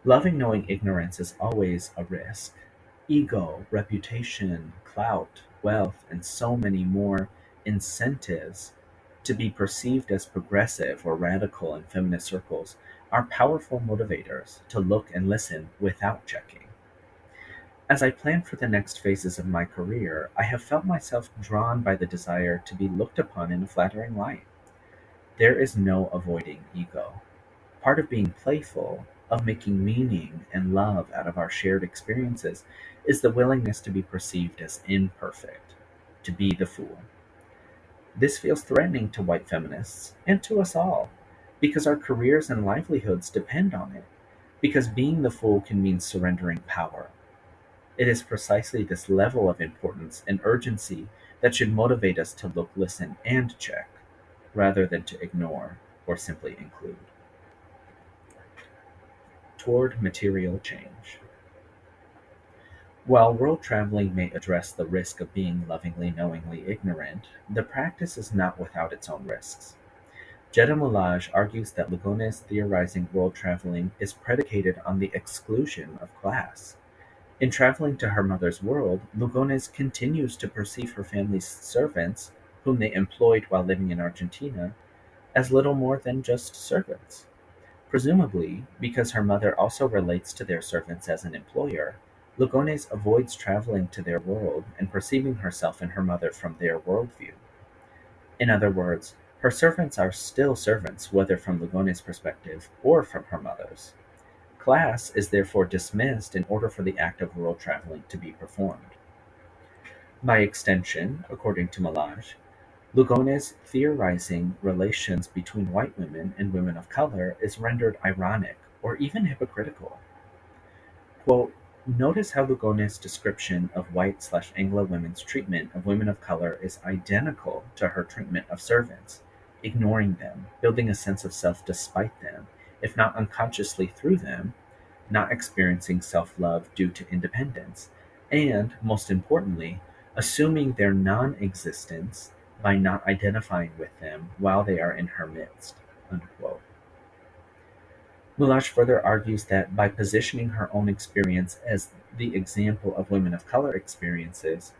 Loving knowing ignorance is always a risk. Ego, reputation, clout, wealth, and so many more incentives to be perceived as progressive or radical in feminist circles are powerful motivators to look and listen without checking. As I plan for the next phases of my career, I have felt myself drawn by the desire to be looked upon in a flattering light. There is no avoiding ego. Part of being playful, of making meaning and love out of our shared experiences, is the willingness to be perceived as imperfect, to be the fool. This feels threatening to white feminists, and to us all, because our careers and livelihoods depend on it, because being the fool can mean surrendering power. It is precisely this level of importance and urgency that should motivate us to look, listen, and check, rather than to ignore or simply include. Toward material change. While world traveling may address the risk of being lovingly knowingly ignorant, the practice is not without its own risks. Jetta Moulage argues that Lugones' theorizing world traveling is predicated on the exclusion of class. In traveling to her mother's world, Lugones continues to perceive her family's servants, whom they employed while living in Argentina, as little more than just servants. Presumably, because her mother also relates to their servants as an employer, Lugones avoids traveling to their world and perceiving herself and her mother from their worldview. In other words, her servants are still servants, whether from Lugones' perspective or from her mother's. Class is therefore dismissed in order for the act of world traveling to be performed. By extension, according to Malaj, Lugones theorizing relations between white women and women of color is rendered ironic or even hypocritical. Quote, notice how Lugones' description of white/Anglo women's treatment of women of color is identical to her treatment of servants, ignoring them, building a sense of self despite them, if not unconsciously through them, not experiencing self-love due to independence, and, most importantly, assuming their non-existence by not identifying with them while they are in her midst. Unquote. Moulage further argues that by positioning her own experience as the example of women of color experiences,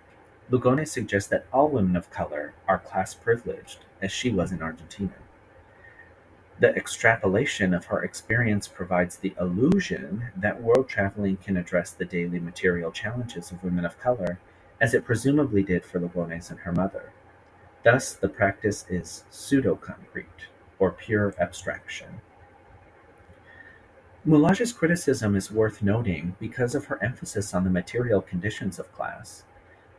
Lugones suggests that all women of color are class privileged, as she was in Argentina. The extrapolation of her experience provides the illusion that world traveling can address the daily material challenges of women of color, as it presumably did for Lugones and her mother. Thus, the practice is pseudo-concrete, or pure abstraction. Moulage's criticism is worth noting because of her emphasis on the material conditions of class.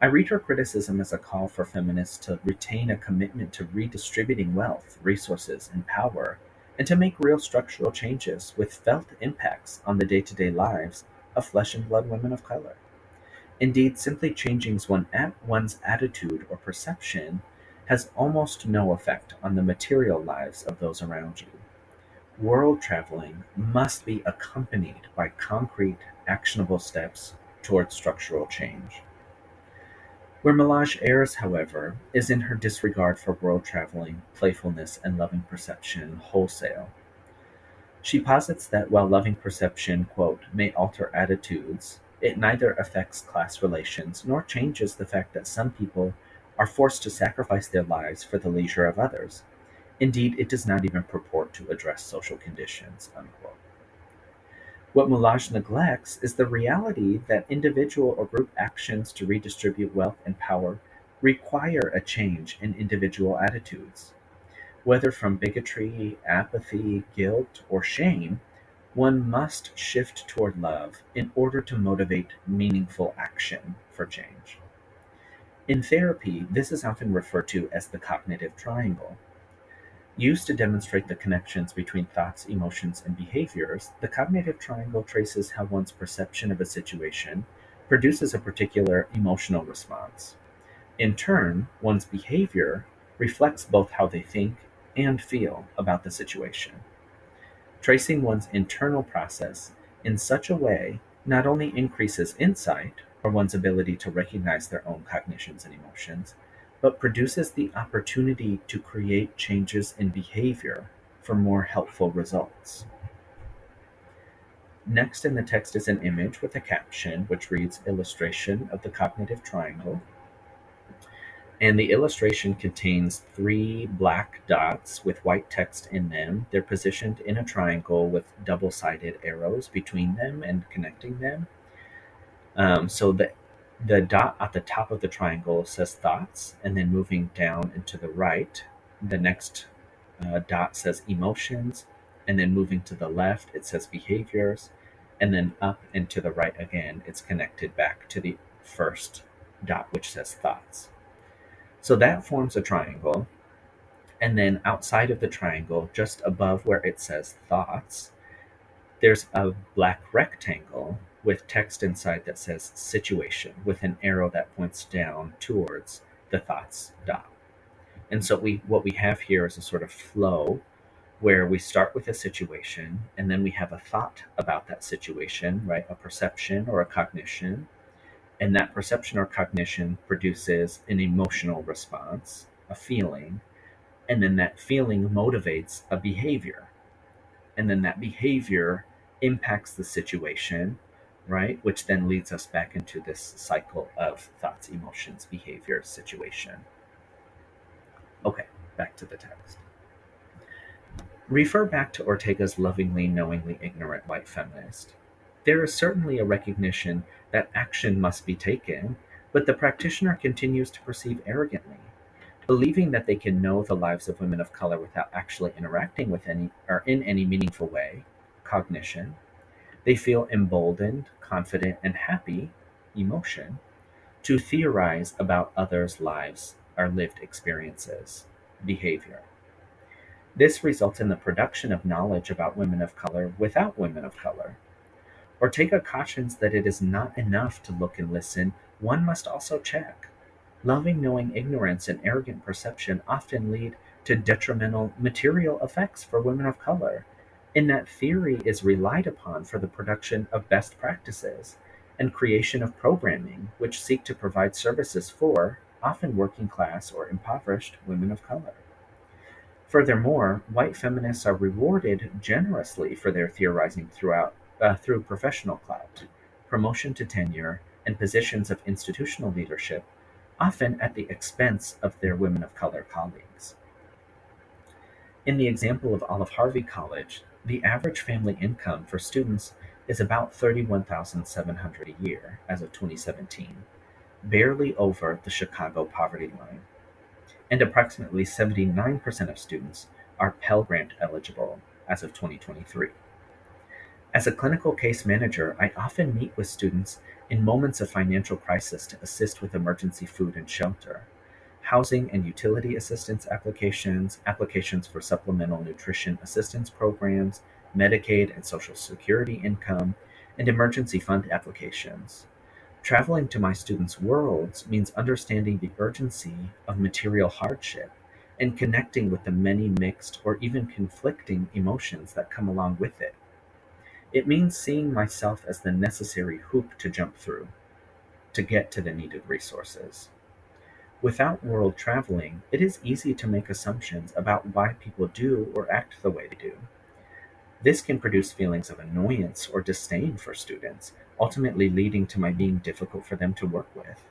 I read her criticism as a call for feminists to retain a commitment to redistributing wealth, resources, and power, and to make real structural changes with felt impacts on the day-to-day lives of flesh and blood women of color. Indeed, simply changing one's attitude or perception has almost no effect on the material lives of those around you. World traveling must be accompanied by concrete, actionable steps towards structural change. Where Malaj errs, however, is in her disregard for world traveling, playfulness, and loving perception wholesale. She posits that while loving perception, quote, may alter attitudes, it neither affects class relations nor changes the fact that some people are forced to sacrifice their lives for the leisure of others. Indeed, it does not even purport to address social conditions, unquote. What Moulage neglects is the reality that individual or group actions to redistribute wealth and power require a change in individual attitudes. Whether from bigotry, apathy, guilt, or shame, one must shift toward love in order to motivate meaningful action for change. In therapy, this is often referred to as the cognitive triangle. Used to demonstrate the connections between thoughts, emotions, and behaviors, the cognitive triangle traces how one's perception of a situation produces a particular emotional response. In turn, one's behavior reflects both how they think and feel about the situation. Tracing one's internal process in such a way not only increases insight, or one's ability to recognize their own cognitions and emotions, but produces the opportunity to create changes in behavior for more helpful results. Next in the text is an image with a caption which reads Illustration of the Cognitive Triangle. And the illustration contains three black dots with white text in them. They're positioned in a triangle with double-sided arrows between them and connecting them. So the dot at the top of the triangle says thoughts, and then moving down and to the right, the next dot says emotions, and then moving to the left, it says behaviors, and then up and to the right again, it's connected back to the first dot, which says thoughts. So that forms a triangle, and then outside of the triangle, just above where it says thoughts, there's a black rectangle with text inside that says situation, with an arrow that points down towards the thoughts dot. And so what we have here is a sort of flow where we start with a situation and then we have a thought about that situation, right? A perception or a cognition. And that perception or cognition produces an emotional response, a feeling, and then that feeling motivates a behavior. And then that behavior impacts the situation, right? Which then leads us back into this cycle of thoughts, emotions, behavior, situation. Okay, back to the text. Refer back to Ortega's lovingly, knowingly ignorant white feminist. There is certainly a recognition that action must be taken, but the practitioner continues to perceive arrogantly, believing that they can know the lives of women of color without actually interacting with any or in any meaningful way, cognition. They feel emboldened, confident, and happy emotion to theorize about others' lives or lived experiences, behavior. This results in the production of knowledge about women of color without women of color. Ortega cautions that it is not enough to look and listen, one must also check. Loving knowing ignorance and arrogant perception often lead to detrimental material effects for women of color, in that theory is relied upon for the production of best practices and creation of programming which seek to provide services for, often working class or impoverished, women of color. Furthermore, white feminists are rewarded generously for their theorizing through professional clout, promotion to tenure, and positions of institutional leadership, often at the expense of their women of color colleagues. In the example of Olive-Harvey College, the average family income for students is about $31,700 a year as of 2017, barely over the Chicago poverty line, and approximately 79% of students are Pell Grant eligible as of 2023. As a clinical case manager, I often meet with students in moments of financial crisis to assist with emergency food and shelter, housing and utility assistance applications, applications for supplemental nutrition assistance programs, Medicaid and Social Security income, and emergency fund applications. Traveling to my students' worlds means understanding the urgency of material hardship and connecting with the many mixed or even conflicting emotions that come along with it. It means seeing myself as the necessary hoop to jump through to get to the needed resources. Without world traveling, it is easy to make assumptions about why people do or act the way they do. This can produce feelings of annoyance or disdain for students, ultimately leading to my being difficult for them to work with.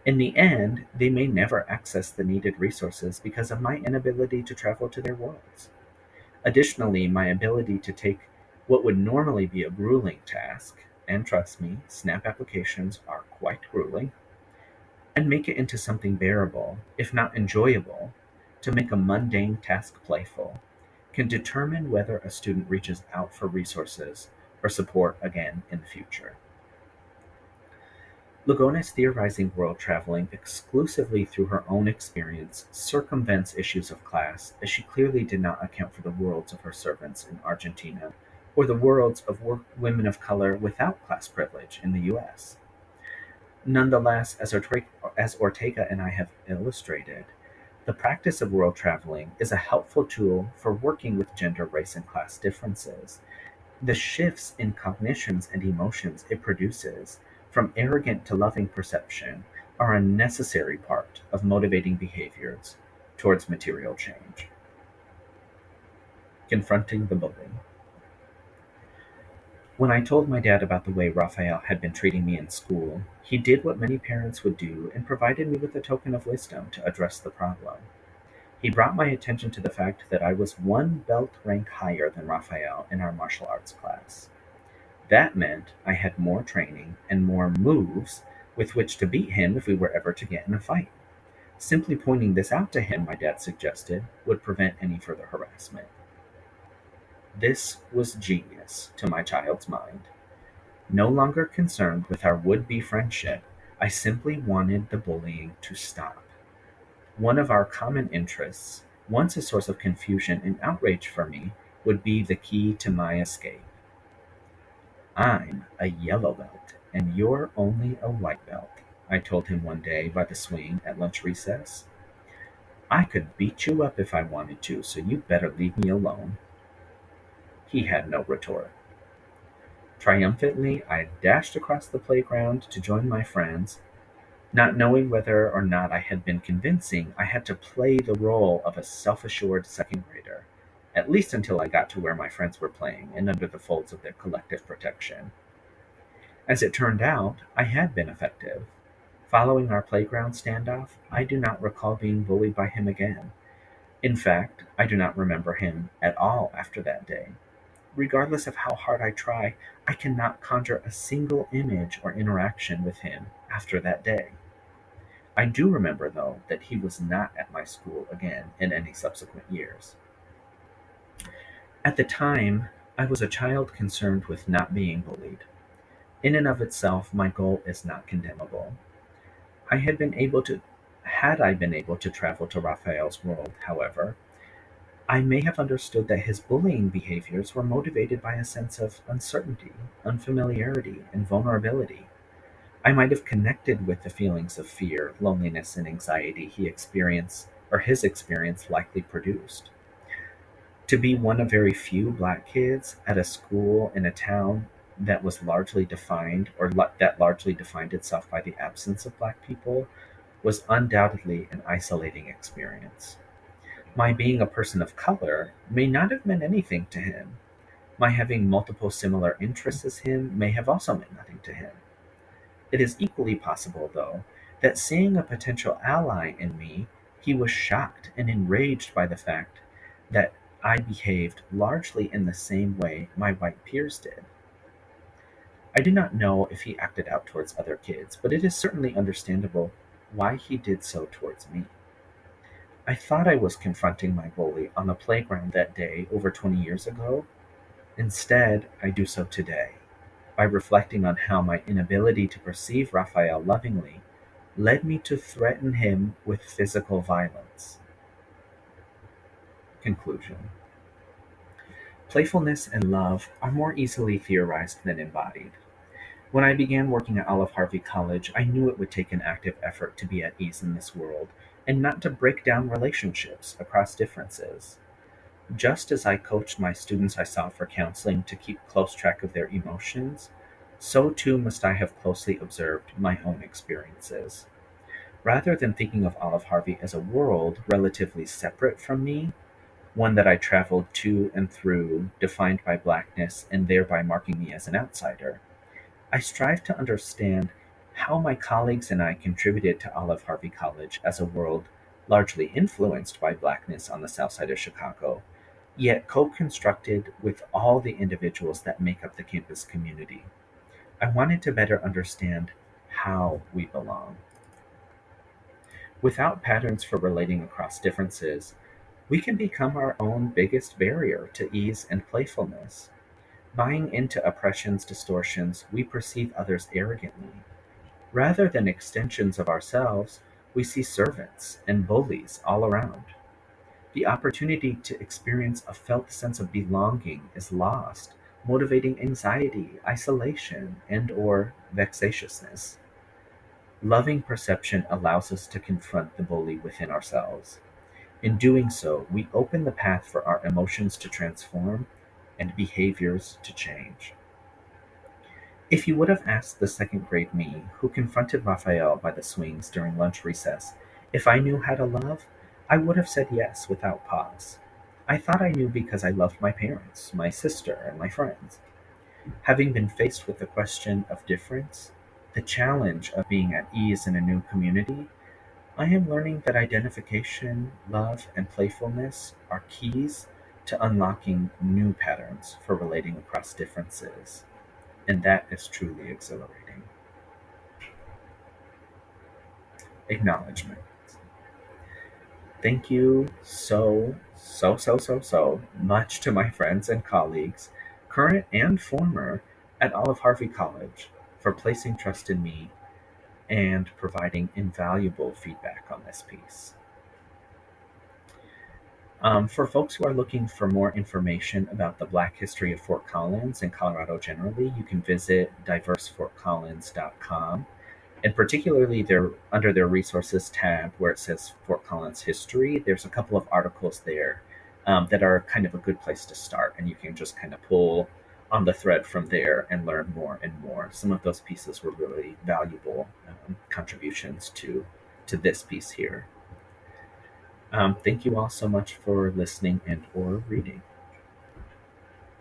In the end, they may never access the needed resources because of my inability to travel to their worlds. Additionally, my ability to take what would normally be a grueling task, and trust me, SNAP applications are quite grueling, and make it into something bearable, if not enjoyable, to make a mundane task playful, can determine whether a student reaches out for resources or support again in the future. Lugones theorizing world traveling exclusively through her own experience circumvents issues of class, as she clearly did not account for the worlds of her servants in Argentina or the worlds of women of color without class privilege in the US. Nonetheless, as Ortega and I have illustrated, the practice of world traveling is a helpful tool for working with gender, race, and class differences. The shifts in cognitions and emotions it produces, from arrogant to loving perception, are a necessary part of motivating behaviors towards material change. Confronting the bully. When I told my dad about the way Raphael had been treating me in school, he did what many parents would do and provided me with a token of wisdom to address the problem. He brought my attention to the fact that I was one belt rank higher than Raphael in our martial arts class. That meant I had more training and more moves with which to beat him if we were ever to get in a fight. Simply pointing this out to him, my dad suggested, would prevent any further harassment. This was genius to my child's mind. No longer concerned with our would-be friendship, I simply wanted the bullying to stop. One of our common interests, once a source of confusion and outrage for me, would be the key to my escape. I'm a yellow belt, and you're only a white belt, I told him one day by the swing at lunch recess. I could beat you up if I wanted to, so you'd better leave me alone. He had no retort. Triumphantly, I dashed across the playground to join my friends. Not knowing whether or not I had been convincing, I had to play the role of a self-assured second grader, at least until I got to where my friends were playing and under the folds of their collective protection. As it turned out, I had been effective. Following our playground standoff, I do not recall being bullied by him again. In fact, I do not remember him at all after that day. Regardless of how hard I try, I cannot conjure a single image or interaction with him after that day. I do remember, though, that he was not at my school again in any subsequent years. At the time, I was a child concerned with not being bullied. In and of itself, my goal is not condemnable. I had been able to Had I been able to travel to Raphael's world, however, I may have understood that his bullying behaviors were motivated by a sense of uncertainty, unfamiliarity, and vulnerability. I might have connected with the feelings of fear, loneliness, and anxiety his experience likely produced. To be one of very few black kids at a school in a town that largely defined itself by the absence of black people was undoubtedly an isolating experience. My being a person of color may not have meant anything to him. My having multiple similar interests as him may have also meant nothing to him. It is equally possible, though, that seeing a potential ally in me, he was shocked and enraged by the fact that I behaved largely in the same way my white peers did. I do not know if he acted out towards other kids, but it is certainly understandable why he did so towards me. I thought I was confronting my bully on the playground that day over 20 years ago. Instead, I do so today, by reflecting on how my inability to perceive Raphael lovingly led me to threaten him with physical violence. Conclusion. Playfulness and love are more easily theorized than embodied. When I began working at Olive-Harvey College, I knew it would take an active effort to be at ease in this world and not to break down relationships across differences. Just as I coached my students I saw for counseling to keep close track of their emotions, so too must I have closely observed my own experiences. Rather than thinking of Olive Harvey as a world relatively separate from me, one that I traveled to and through, defined by blackness and thereby marking me as an outsider, I strive to understand how my colleagues and I contributed to Olive-Harvey College as a world largely influenced by blackness on the south side of Chicago, yet co-constructed with all the individuals that make up the campus community. I wanted to better understand how we belong. Without patterns for relating across differences, we can become our own biggest barrier to ease and playfulness. Buying into oppression's distortions, we perceive others arrogantly. Rather than extensions of ourselves, we see servants and bullies all around. The opportunity to experience a felt sense of belonging is lost, motivating anxiety, isolation, and/or vexatiousness. Loving perception allows us to confront the bully within ourselves. In doing so, we open the path for our emotions to transform and behaviors to change. If you would have asked the second grade me, who confronted Raphael by the swings during lunch recess, if I knew how to love, I would have said yes without pause. I thought I knew because I loved my parents, my sister, and my friends. Having been faced with the question of difference, the challenge of being at ease in a new community, I am learning that identification, love, and playfulness are keys to unlocking new patterns for relating across differences. And that is truly exhilarating. Acknowledgement. Thank you so much to my friends and colleagues, current and former, at Olive Harvey College for placing trust in me and providing invaluable feedback on this piece. For folks who are looking for more information about the Black history of Fort Collins and Colorado generally, you can visit diversefortcollins.com. And particularly under their resources tab where it says Fort Collins history, there's a couple of articles there that are kind of a good place to start. And you can just kind of pull on the thread from there and learn more and more. Some of those pieces were really valuable contributions to this piece here. Thank you all so much for listening and or reading.